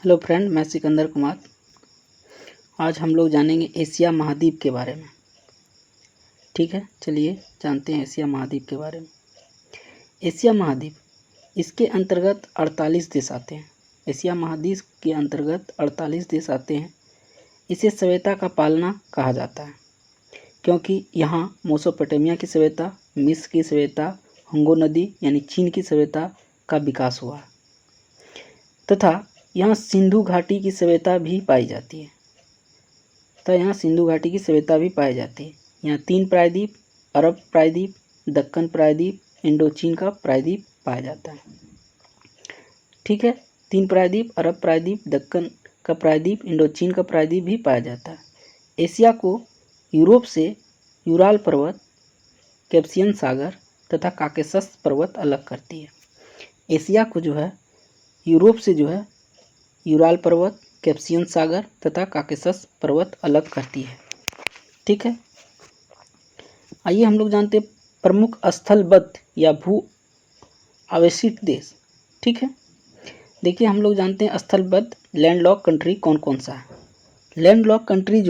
Hello friend, मैं सिकंदर कुमार। आज हम लोग जानेंगे एशिया महाद्वीप के बारे में। ठीक है, चलिए जानते हैं एशिया महाद्वीप के बारे में। एशिया महाद्वीप, इसके अंतर्गत 48 देश आते हैं। एशिया महाद्वीप के अंतर्गत 48 देश आते हैं। इसे सभ्यता का पालना कहा जाता है क्योंकि यहाँ मेसोपोटामिया की सभ्यता, मिस्र की सभ्यता, हुंगो नदी यानी चीन की सभ्यता का विकास हुआ तथा यहाँ सिंधु घाटी की सभ्यता भी पाई जाती है। यहाँ 3 प्रायद्वीप, अरब प्रायद्वीप, दक्कन प्रायद्वीप, इंडोचीन का प्रायद्वीप पाया जाता है। ठीक है, 3 प्रायद्वीप, अरब प्रायद्वीप, दक्कन का प्रायद्वीप, इंडोचीन का प्रायद्वीप भी पाया जाता है। एशिया को यूरोप से यूराल पर्वत, कैस्पियन सागर तथा काकेशस पर्वत अलग करती है। एशिया को यूरोप से यूराल पर्वत, कैस्पियन सागर तथा काकेशस पर्वत अलग करती है। ठीक है, आइए हम लोग जानते हैं प्रमुख स्थलबद्ध या भू आवेशित देश। ठीक है, देखिए हम लोग जानते हैं स्थलबद्ध लैंडलॉक कंट्री कौन कौन सा है। लैंडलॉक कंट्री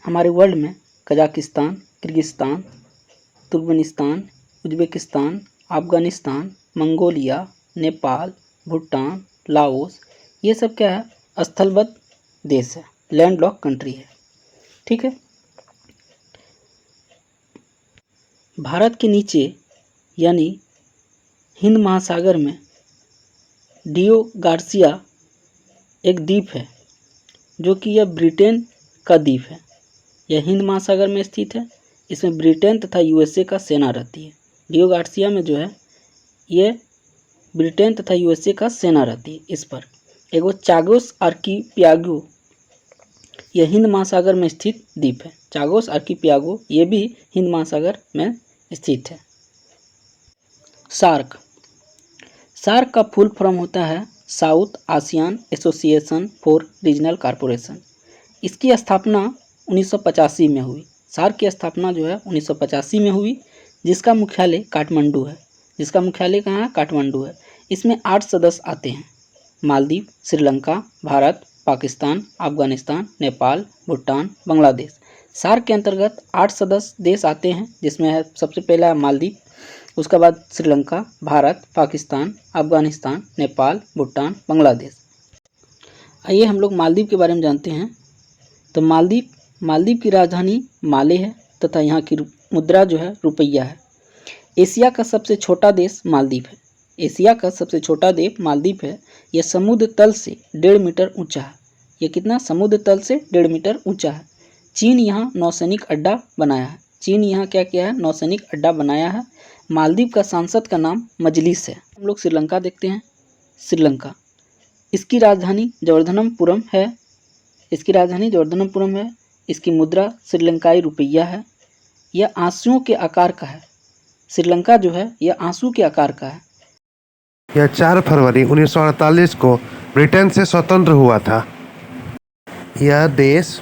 हमारे वर्ल्ड में Kazakhstan, Kyrgyzstan, Turkmenistan, Uzbekistan, Afghanistan, Mongolia, Nepal, Bhutan, Laos, ये सब क्या है? स्थलबद्ध देश है, लैंडलॉक कंट्री है। ठीक है, भारत के नीचे यानी हिंद महासागर में डियो गार्सिया एक द्वीप है जो कि यह ब्रिटेन का द्वीप है। यह हिंद महासागर में स्थित है। इसमें ब्रिटेन तथा यूएसए का सेना रहती है। डियो गार्सिया में ये ब्रिटेन तथा यूएसए का सेना रहती है। इस पर एगो चागोस आर्कीपियागो, यह हिंद महासागर में स्थित द्वीप है। चागोस आर्कीपियागो ये भी हिंद महासागर में स्थित है। सार्क का फुल फॉर्म होता है south ASEAN association for regional corporation. इसकी स्थापना 1985 में हुई। सार्क की स्थापना 1985 में हुई, जिसका मुख्यालय काठमांडू है। कहाँ है? काठमांडू है। इसमें 8 सदस्य आते हैं: मालदीव, श्रीलंका, भारत, पाकिस्तान, अफगानिस्तान, नेपाल, भूटान, बांग्लादेश। सार्क के अंतर्गत 8 सदस्य देश आते हैं, जिसमें है सबसे पहला है मालदीव, उसके बाद श्रीलंका, भारत, पाकिस्तान, अफगानिस्तान, नेपाल, भूटान, बांग्लादेश। आइए हम लोग मालदीव के बारे में जानते हैं। तो मालदीव की राजधानी माले है तथा यहाँ की मुद्रा रुपया है। एशिया का सबसे छोटा देश मालदीव है। यह समुद्र तल से 1.5 मीटर ऊंचा है। यह कितना? समुद्र तल से 1.5 मीटर ऊंचा है। चीन यहाँ नौसैनिक अड्डा बनाया है। नौसैनिक अड्डा बनाया है। मालदीव का सांसद का नाम मजलिस है। हम लोग श्रीलंका देखते हैं। श्रीलंका, इसकी राजधानी जवर्धनपुरम है। इसकी मुद्रा श्रीलंकाई रुपया है। यह आंसुओं के आकार का है। श्रीलंका यह आंसू के आकार का है। यह 4 फरवरी 1948 को ब्रिटेन से स्वतंत्र हुआ था। यह देश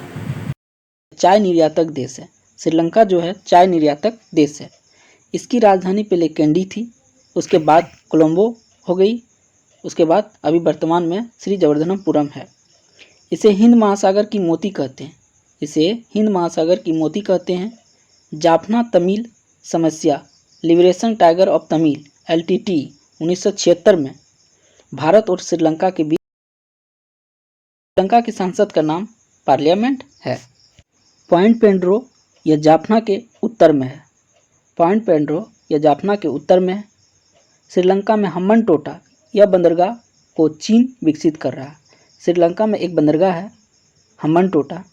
चाय निर्यातक देश है। श्रीलंका चाय निर्यातक देश है। इसकी राजधानी पहले कैंडी थी, उसके बाद कोलंबो हो गई, उसके बाद अभी वर्तमान में श्री जवर्धनपुरम है। इसे हिंद महासागर की मोती कहते हैं। जाफना तमिल समस्या liberation tiger of Tamil LTT 1976 में भारत और श्रीलंका के बीच। श्रीलंका की संसद का नाम पार्लियामेंट है। पॉइंट पेड्रो यह जाफना के उत्तर में है। श्रीलंका में हम्बन टोटा यह बंदरगाह को चीन विकसित कर रहा है। श्रीलंका में एक बंदरगाह है हम्बन टोटा,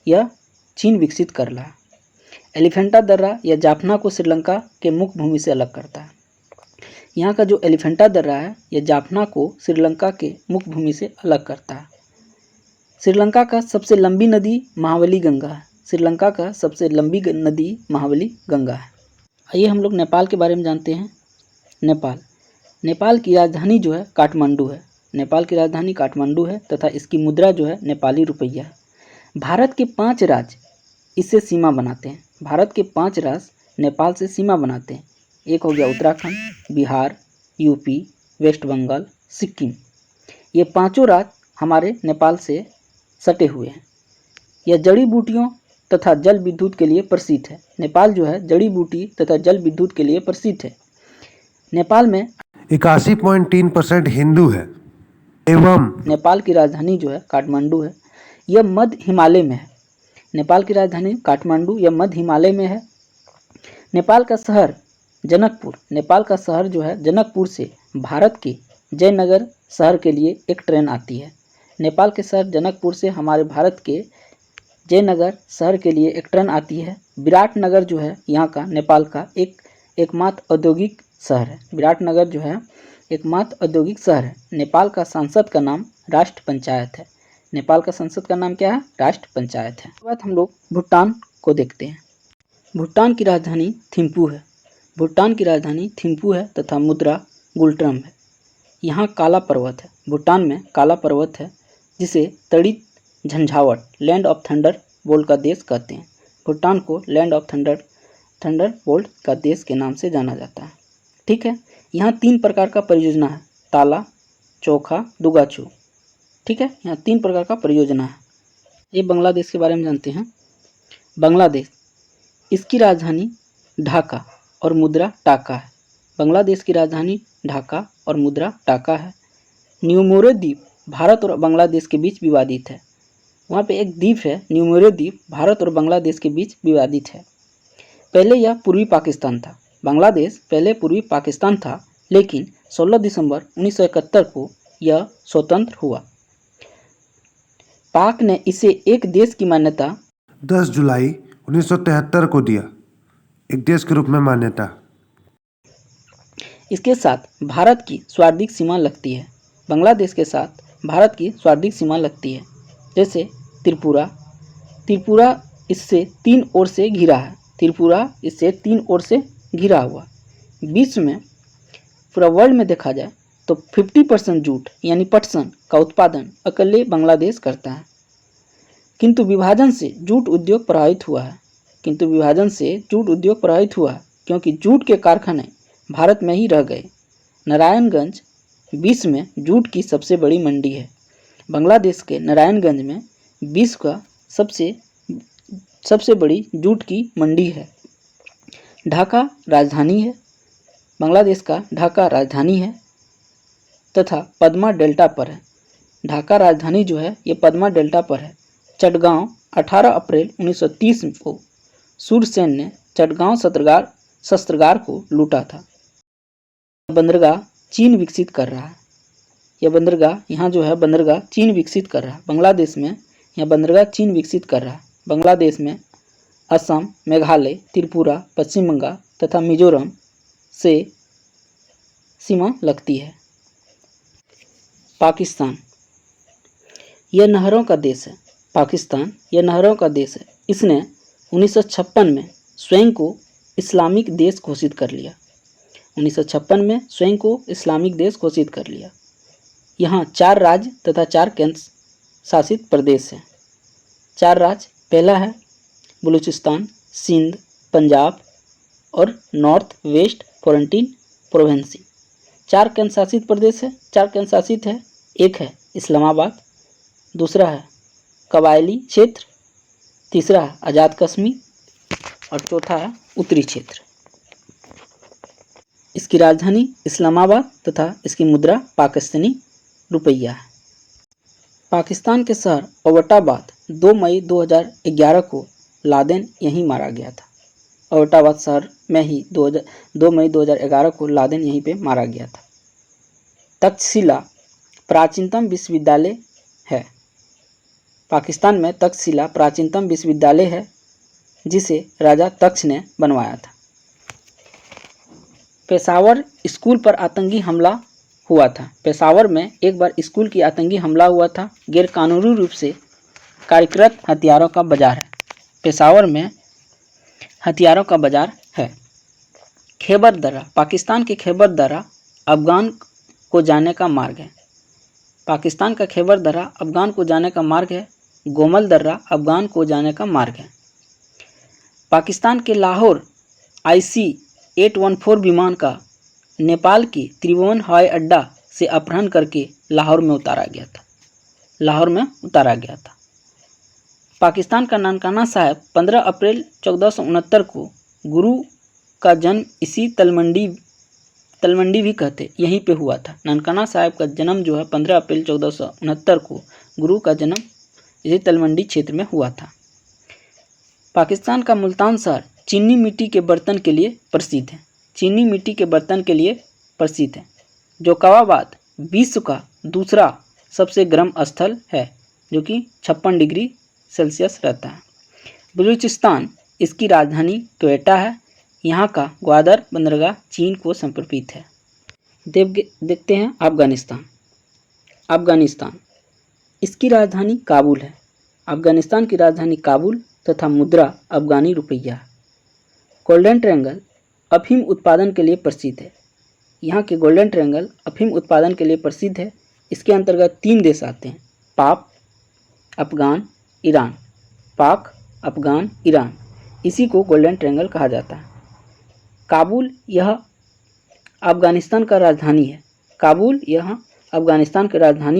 यह चीन विकसित कर रहा है। एलिफेंटा दर्रा यह जाफना को श्रीलंका के मुख्य भूमि से अलग करता है। यहाँ का जो एलिफेंटा दर्रा है यह जाफना को श्रीलंका के मुख्य भूमि से अलग करता है। श्रीलंका का सबसे लंबी नदी महाबली गंगा है। आइए हम लोग नेपाल के बारे में जानते हैं। नेपाल की राजधानी काठमांडू है तथा इसकी मुद्रा नेपाली रुपया है। भारत के 5 राज्य इससे सीमा बनाते हैं। नेपाल से सीमा बनाते हैं। एक हो गया उत्तराखंड, बिहार, यूपी, वेस्ट बंगाल, सिक्किम। ये पांचों राज्य हमारे नेपाल से सटे हुए हैं। यह जड़ी बूटियों तथा जल विद्युत के लिए प्रसिद्ध है। नेपाल जो है जड़ी बूटी तथा जल विद्युत के लिए प्रसिद्ध है। नेपाल में 81.3% हिंदू है एवं नेपाल की राजधानी जो है काठमांडू है। यह मध्य हिमालय में है। नेपाल की राजधानी काठमांडू यह मध्य हिमालय में है। नेपाल का शहर जनकपुर, नेपाल का शहर जो है जनकपुर से भारत के जयनगर शहर के लिए एक ट्रेन आती है। नेपाल के शहर जनकपुर से हमारे भारत के जयनगर शहर के लिए एक ट्रेन आती है। विराटनगर जो है यहाँ का नेपाल का एकमात्र औद्योगिक शहर है। विराटनगर जो है एकमात्र औद्योगिक शहर है। नेपाल का संसद का नाम राष्ट्र पंचायत है। नेपाल का संसद का नाम क्या है? राष्ट्र पंचायत है। उसके बाद हम लोग भूटान को देखते हैं। भूटान की राजधानी थिम्पू है। भूटान की राजधानी थिम्पू है तथा मुद्रा गुलट्रम है। यहाँ काला पर्वत है। भूटान में काला पर्वत है जिसे तड़ित झंझावट लैंड ऑफ थंडर बोल्ट का देश कहते हैं। भूटान को लैंड ऑफ थंडर बोल्ट का देश के नाम से जाना जाता है। ठीक है, यहाँ 3 प्रकार का परियोजना है, ताला, चोखा, दुगाचू। ठीक है, यहाँ 3 प्रकार का परियोजना है। ये बांग्लादेश के बारे में जानते हैं। बांग्लादेश, इसकी राजधानी ढाका और मुद्रा टाका है। बांग्लादेश की राजधानी ढाका और मुद्रा टाका है। न्यूमोरे द्वीप भारत और बांग्लादेश के बीच विवादित है। वहाँ पे एक द्वीप है न्यूमोरे द्वीप, भारत और बांग्लादेश के बीच विवादित है। पहले यह पूर्वी पाकिस्तान था। बांग्लादेश पहले पूर्वी पाकिस्तान था, लेकिन 16 दिसंबर 1971 को यह स्वतंत्र हुआ। पाक ने इसे एक देश की मान्यता 10 जुलाई 1973 को दिया, एक देश के रूप में मान्यता। इसके साथ भारत की स्वार्थिक सीमा लगती है। बांग्लादेश के साथ भारत की स्वार्थिक सीमा लगती है। जैसे त्रिपुरा इससे 3 ओर से घिरा है। त्रिपुरा इससे 3 ओर से घिरा हुआ। विश्व में पूरा वर्ल्ड में देखा जाए तो 50% जूट यानी पटसन का उत्पादन अकेले बांग्लादेश करता है। किंतु विभाजन से जूट उद्योग प्रभावित हुआ है। क्योंकि जूट के कारखाने भारत में ही रह गए। नारायणगंज विश्व में जूट की सबसे बड़ी मंडी है। बांग्लादेश के नारायणगंज में विश्व का सबसे बड़ी जूट की मंडी है। ढाका राजधानी है। बांग्लादेश का ढाका राजधानी है तथा पद्मा डेल्टा पर है। ढाका राजधानी जो है ये पद्मा डेल्टा पर है। चटगांव 18 अप्रैल 1930 को सूरसेन ने चटगांव शस्त्रागार को लूटा था। बंदरगाह चीन विकसित कर रहा है। यह बंदरगाह यहाँ जो है बंदरगाह चीन विकसित कर रहा है। बांग्लादेश में यह बंदरगाह चीन विकसित कर रहा है। बांग्लादेश में असम, मेघालय, त्रिपुरा, पश्चिम बंगाल तथा मिजोरम से सीमा लगती है। पाकिस्तान, यह नहरों का देश है। पाकिस्तान यह नहरों का देश है। इसने 1956 में स्वयं को इस्लामिक देश घोषित कर लिया। 1956 में स्वयं को इस्लामिक देश घोषित कर लिया। यहाँ 4 राज्य तथा 4 केंद्र शासित प्रदेश हैं। 4 राज्य, पहला है बलूचिस्तान, सिंध, पंजाब और नॉर्थ वेस्ट फ्रंटियर प्रोविंस। 4 केंद्र शासित प्रदेश है। 4 केंद्र शासित है। एक है इस्लामाबाद, दूसरा है कबायली क्षेत्र, तीसरा है आज़ाद कश्मीर और चौथा है उत्तरी क्षेत्र। इसकी राजधानी इस्लामाबाद तथा इसकी मुद्रा पाकिस्तानी रुपया है। पाकिस्तान के शहर एबटाबाद 2 मई 2011 को लादेन यहीं मारा गया था। एबटाबाद शहर में ही 2 मई 2011 को लादेन यहीं पे मारा गया था। तक्षशिला प्राचीनतम विश्वविद्यालय है। पाकिस्तान में तक्षशिला प्राचीनतम विश्वविद्यालय है जिसे राजा तक्ष ने बनवाया था। पेशावर स्कूल पर आतंकी हमला हुआ था। पेशावर में एक बार स्कूल की आतंकी हमला हुआ था। गैरकानूनी रूप से कार्यरत हथियारों का बाजार है। पेशावर में हथियारों का बाजार है। खैबर दर्रा, पाकिस्तान के खैबर दर्रा अफगान को जाने का मार्ग है। पाकिस्तान का खैबर दर्रा अफगान को जाने का मार्ग है। गोमल दर्रा अफगान को जाने का मार्ग है। पाकिस्तान के लाहौर IC-814 विमान का नेपाल के त्रिभुवन हवाई अड्डा से अपहरण करके लाहौर में उतारा गया था। पाकिस्तान का ननकाना साहब 15 अप्रैल 1469 को, गुरु का जन्म इसी तलवंडी भी कहते यहीं पे हुआ था। ननकाना साहब का जन्म जो है 15 अप्रैल 1469 को, गुरु का जन्म इसी तलवंडी क्षेत्र में हुआ था। पाकिस्तान का मुल्तान शहर चीनी मिट्टी के बर्तन के लिए प्रसिद्ध है। जोकाबाद विश्व का दूसरा सबसे गर्म स्थल है, जो कि 56 डिग्री सेल्सियस रहता है। बलूचिस्तान, इसकी राजधानी क्वेटा है। यहाँ का ग्वादर बंदरगाह चीन को समर्पित है। देखते हैं अफगानिस्तान, इसकी राजधानी काबुल है। अफगानिस्तान की राजधानी काबुल तथा मुद्रा अफगानी रुपया है। गोल्डन ट्रायंगल अफीम उत्पादन के लिए प्रसिद्ध है। यहाँ के गोल्डन ट्रायंगल अफीम उत्पादन के लिए प्रसिद्ध है। इसके अंतर्गत 3 देश आते हैं, पाक, अफगान, ईरान। इसी को गोल्डन ट्रायंगल कहा जाता है। काबुल यह अफगानिस्तान का राजधानी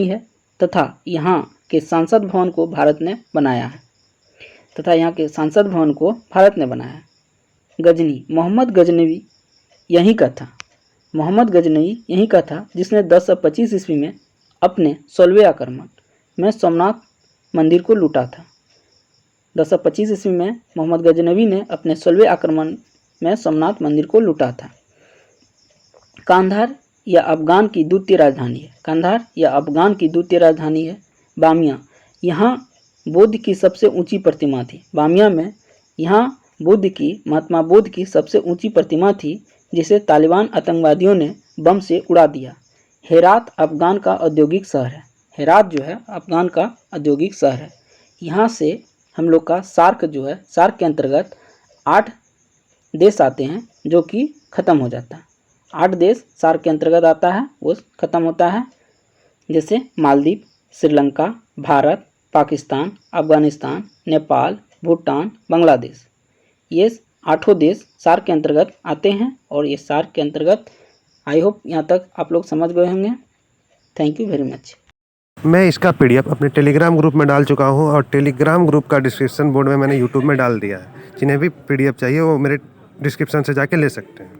है तथा यहाँ के संसद भवन को भारत ने बनाया है। गजनी, मोहम्मद गजनवी यहीं का था, जिसने 1025 ईस्वी में अपने 16वें आक्रमण में सोमनाथ मंदिर को लूटा था। 1025 ईस्वी में मोहम्मद गजनवी ने अपने 16वें आक्रमण में सोमनाथ मंदिर को लूटा था। कांधार या अफगान की द्वितीय राजधानी है। बामियां, यहाँ बुद्ध की सबसे ऊंची प्रतिमा थी। महात्मा बुद्ध की सबसे ऊंची प्रतिमा थी, जिसे तालिबान आतंकवादियों ने बम से उड़ा दिया। हेरात अफगान का औद्योगिक शहर है। यहाँ से हम लोग का सार्क के अंतर्गत 8 देश आते हैं, जो कि ख़त्म हो जाता है। 8 देश सार्क के अंतर्गत आता है, वो ख़त्म होता है, जैसे मालदीव, श्रीलंका, भारत, पाकिस्तान, अफगानिस्तान, नेपाल, भूटान, बांग्लादेश। ये 8 देश सार्क के अंतर्गत आते हैं। और ये सार्क के अंतर्गत, आई होप यहाँ तक आप लोग समझ गए होंगे। Thank you very much. मैं इसका PDF अपने टेलीग्राम ग्रुप में डाल चुका हूँ और टेलीग्राम ग्रुप का डिस्क्रिप्शन बोर्ड में मैंने यूट्यूब में डाल दिया है। जिन्हें भी PDF चाहिए वो मेरे डिस्क्रिप्शन से जाके ले सकते हैं।